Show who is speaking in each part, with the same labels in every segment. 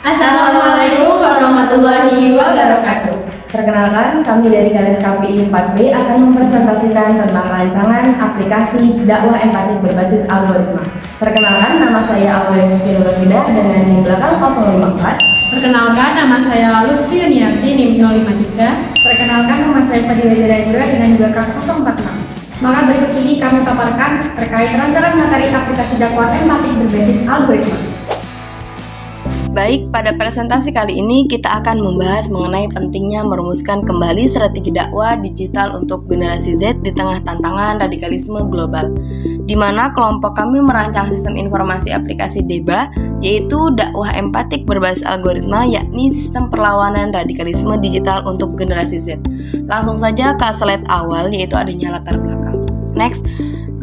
Speaker 1: Assalamualaikum warahmatullahi wabarakatuh.
Speaker 2: Perkenalkan, kami dari KLS KPI 4B akan mempresentasikan tentang rancangan aplikasi dakwah empatik berbasis algoritma. Perkenalkan, nama saya Aurel Rizky-Nurulhuda dengan NIM belakang 054.
Speaker 1: Perkenalkan, nama saya Lutfi Yuniarti, NIM 053.
Speaker 3: Perkenalkan, nama saya Fadila Hidayatullah dengan NIM belakang 046. Maka berikut ini kami paparkan terkait rancangan materi aplikasi dakwah empatik berbasis algoritma.
Speaker 2: Baik, pada presentasi kali ini kita akan membahas mengenai pentingnya merumuskan kembali strategi dakwah digital untuk generasi Z di tengah tantangan radikalisme global, di mana kelompok kami merancang sistem informasi aplikasi DEBA, yaitu dakwah empatik berbasis algoritma, yakni sistem perlawanan radikalisme digital untuk generasi Z. Langsung saja ke slide awal, yaitu adanya latar belakang. Next.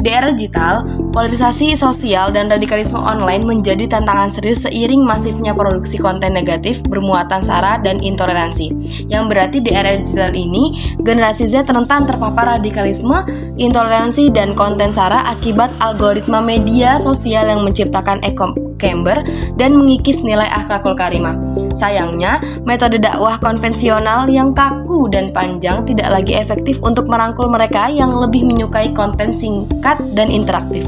Speaker 2: Di era digital, polarisasi sosial dan radikalisme online menjadi tantangan serius seiring masifnya produksi konten negatif bermuatan sara dan intoleransi. Yang berarti di era digital ini, generasi Z rentan terpapar radikalisme, intoleransi, dan konten sara akibat algoritma media sosial yang menciptakan echo chamber dan mengikis nilai akhlakul karimah. Sayangnya, metode dakwah konvensional yang kaku dan panjang tidak lagi efektif untuk merangkul mereka yang lebih menyukai konten singkat dan interaktif.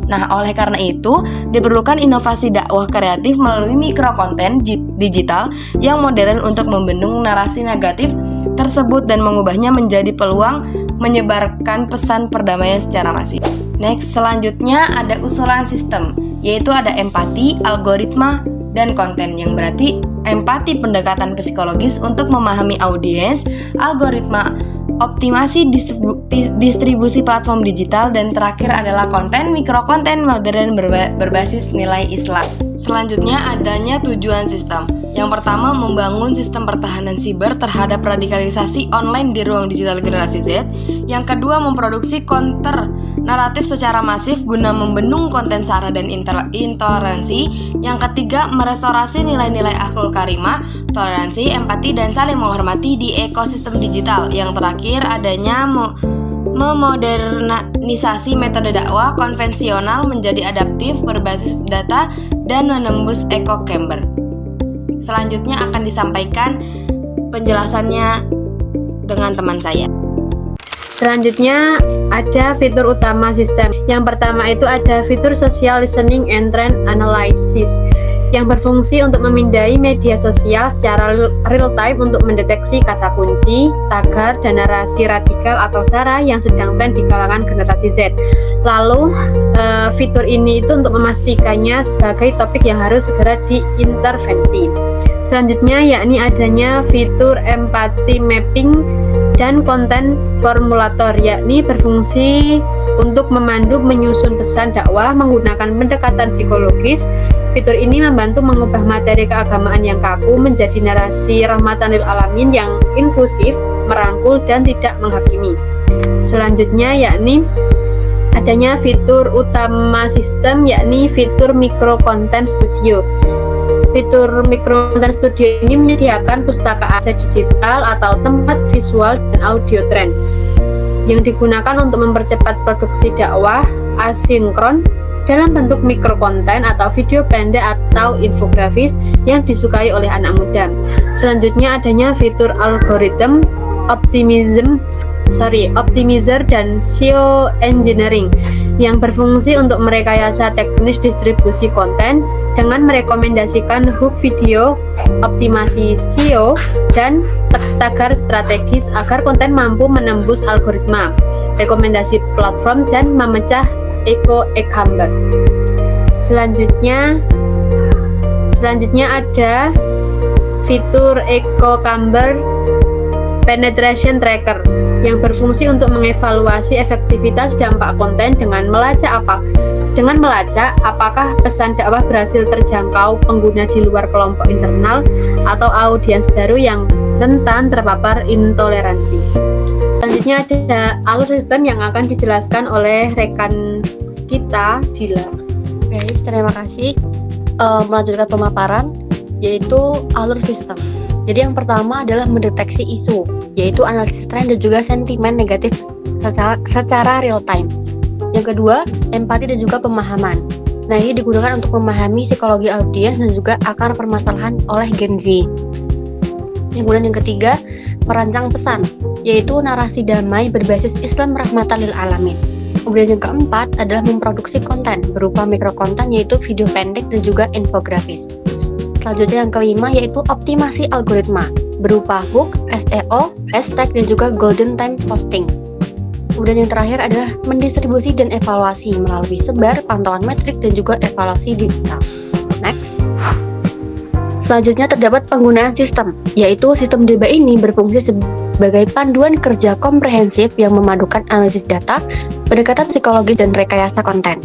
Speaker 2: Nah, oleh karena itu, diperlukan inovasi dakwah kreatif melalui mikrokonten digital yang modern untuk membendung narasi negatif tersebut dan mengubahnya menjadi peluang menyebarkan pesan perdamaian secara masif. Next, selanjutnya ada usulan sistem, yaitu ada empati, algoritma, dan konten, yang berarti empati pendekatan psikologis untuk memahami audiens, algoritma optimasi distribusi platform digital, dan terakhir adalah konten mikrokonten modern berbasis nilai Islam. Selanjutnya adanya tujuan sistem. Yang pertama, membangun sistem pertahanan siber terhadap radikalisasi online di ruang digital generasi Z. Yang kedua, memproduksi counter naratif secara masif guna membendung konten sara dan intoleransi. Yang ketiga, merestorasi nilai-nilai akhlakul karimah, toleransi, empati, dan saling menghormati di ekosistem digital. Yang terakhir, adanya memodernisasi metode dakwah konvensional menjadi adaptif, berbasis data, dan menembus echo chamber. Selanjutnya akan disampaikan penjelasannya dengan teman saya.
Speaker 4: Selanjutnya ada fitur utama sistem. Yang pertama itu ada fitur social listening and trend analysis yang berfungsi untuk memindai media sosial secara real time untuk mendeteksi kata kunci, tagar, dan narasi radikal atau sara yang sedang tren di kalangan generasi Z. Lalu fitur ini itu untuk memastikannya sebagai topik yang harus segera diintervensi. Selanjutnya yakni adanya fitur empathy mapping dan konten formulator, yakni berfungsi untuk memandu menyusun pesan dakwah menggunakan pendekatan psikologis. Fitur ini membantu mengubah materi keagamaan yang kaku menjadi narasi rahmatan lil alamin yang inklusif, merangkul, dan tidak menghakimi. Selanjutnya yakni adanya fitur utama sistem, yakni fitur micro content studio. Fitur micro content studio ini menyediakan pustaka aset digital atau tempat visual dan audio trend yang digunakan untuk mempercepat produksi dakwah asinkron dalam bentuk mikrokonten atau video pendek atau infografis yang disukai oleh anak muda. Selanjutnya adanya fitur algorithm optimizer dan SEO engineering yang berfungsi untuk merekayasa teknis distribusi konten dengan merekomendasikan hook video, optimasi SEO, dan tagar strategis agar konten mampu menembus algoritma, rekomendasi platform, dan memecah echo chamber. Selanjutnya ada fitur echo chamber penetration tracker yang berfungsi untuk mengevaluasi efektivitas dampak konten dengan melacak apakah pesan dakwah berhasil terjangkau pengguna di luar kelompok internal atau audiens baru yang rentan terpapar intoleransi. Selanjutnya ada alur sistem yang akan dijelaskan oleh rekan kita, Dila.
Speaker 5: Baik, terima kasih. Melanjutkan pemaparan, yaitu alur sistem. Jadi yang pertama adalah mendeteksi isu, yaitu analisis tren dan juga sentimen negatif secara real time. Yang kedua, empati dan juga pemahaman. Nah, ini digunakan untuk memahami psikologi audiens dan juga akar permasalahan oleh Gen Z. Kemudian yang ketiga, merancang pesan, yaitu narasi damai berbasis Islam rahmatan lil alamin. Kemudian yang keempat adalah memproduksi konten berupa mikrokonten, yaitu video pendek dan juga infografis. Selanjutnya yang kelima yaitu optimasi algoritma berupa hook, SEO, hashtag, dan juga golden time posting. Kemudian yang terakhir adalah mendistribusi dan evaluasi melalui sebar, pantauan metrik, dan juga evaluasi digital. Next. Selanjutnya terdapat penggunaan sistem, yaitu sistem DEBA ini berfungsi sebagai panduan kerja komprehensif yang memadukan analisis data, pendekatan psikologis, dan rekayasa konten.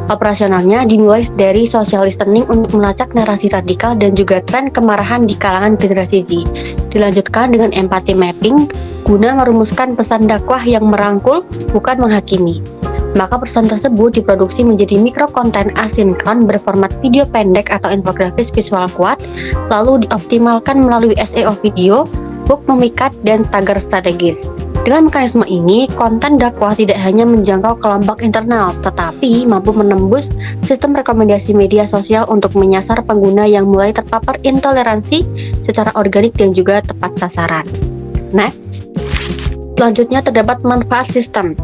Speaker 5: Operasionalnya dimulai dari social listening untuk melacak narasi radikal dan juga tren kemarahan di kalangan generasi Z. Dilanjutkan dengan empathy mapping guna merumuskan pesan dakwah yang merangkul, bukan menghakimi. Maka pesan tersebut diproduksi menjadi mikrokonten asinkron berformat video pendek atau infografis visual kuat, lalu dioptimalkan melalui SEO video, hook memikat, dan tagar strategis. Dengan mekanisme ini, konten dakwah tidak hanya menjangkau kelompok internal, tetapi mampu menembus sistem rekomendasi media sosial untuk menyasar pengguna yang mulai terpapar intoleransi secara organik dan juga tepat sasaran. Next. Selanjutnya terdapat manfaat sistem.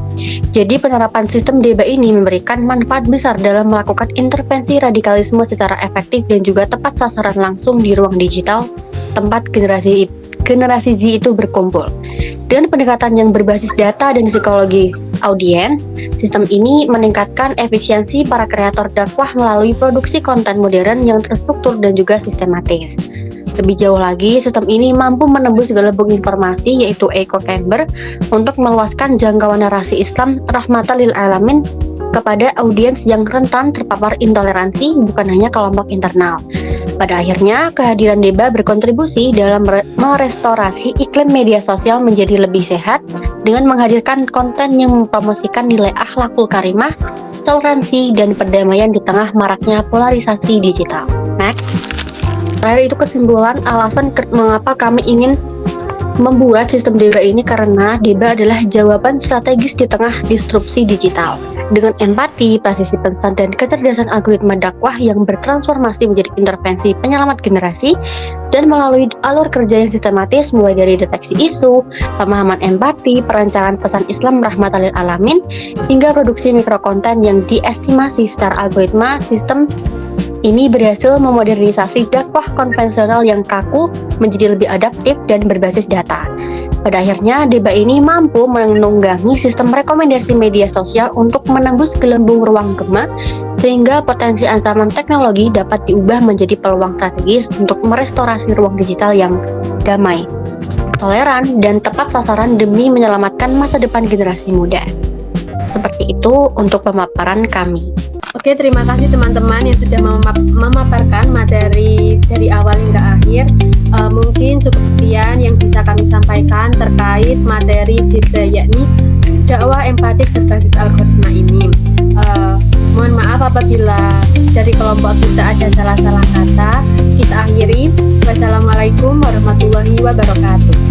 Speaker 5: Jadi penerapan sistem DEBA ini memberikan manfaat besar dalam melakukan intervensi radikalisme secara efektif dan juga tepat sasaran langsung di ruang digital tempat generasi Z itu berkumpul. Dengan pendekatan yang berbasis data dan psikologi audiens, sistem ini meningkatkan efisiensi para kreator dakwah melalui produksi konten modern yang terstruktur dan juga sistematis. Lebih jauh lagi, sistem ini mampu menembus gelembung informasi yaitu echo chamber untuk meluaskan jangkauan narasi Islam rahmatan lil alamin kepada audiens yang rentan terpapar intoleransi, bukan hanya kelompok internal. Pada akhirnya, kehadiran DEBA berkontribusi dalam merestorasi iklim media sosial menjadi lebih sehat dengan menghadirkan konten yang mempromosikan nilai akhlakul karimah, toleransi, dan perdamaian di tengah maraknya polarisasi digital. Next. Terakhir itu kesimpulan alasan mengapa kami ingin membuat sistem DEBA ini, karena DEBA adalah jawaban strategis di tengah disrupsi digital. Dengan empati, presisi pesan, dan kecerdasan algoritma dakwah yang bertransformasi menjadi intervensi penyelamat generasi, dan melalui alur kerja yang sistematis mulai dari deteksi isu, pemahaman empati, perancangan pesan Islam rahmatan lil alamin, hingga produksi mikrokonten yang diestimasi secara algoritma, sistem ini berhasil memodernisasi dakwah konvensional yang kaku menjadi lebih adaptif dan berbasis data. Pada akhirnya, DEBA ini mampu menunggangi sistem rekomendasi media sosial untuk menembus gelembung ruang gema, sehingga potensi ancaman teknologi dapat diubah menjadi peluang strategis untuk merestorasi ruang digital yang damai, toleran, dan tepat sasaran demi menyelamatkan masa depan generasi muda. Seperti itu untuk pemaparan kami.
Speaker 4: Oke, terima kasih teman-teman yang sudah memaparkan materi dari awal hingga akhir. Mungkin cukup sekian yang bisa kami sampaikan terkait materi DEBA, yakni dakwah empatik berbasis algoritma ini. Mohon maaf apabila dari kelompok kita ada salah-salah kata. Kita akhiri. Wassalamualaikum warahmatullahi wabarakatuh.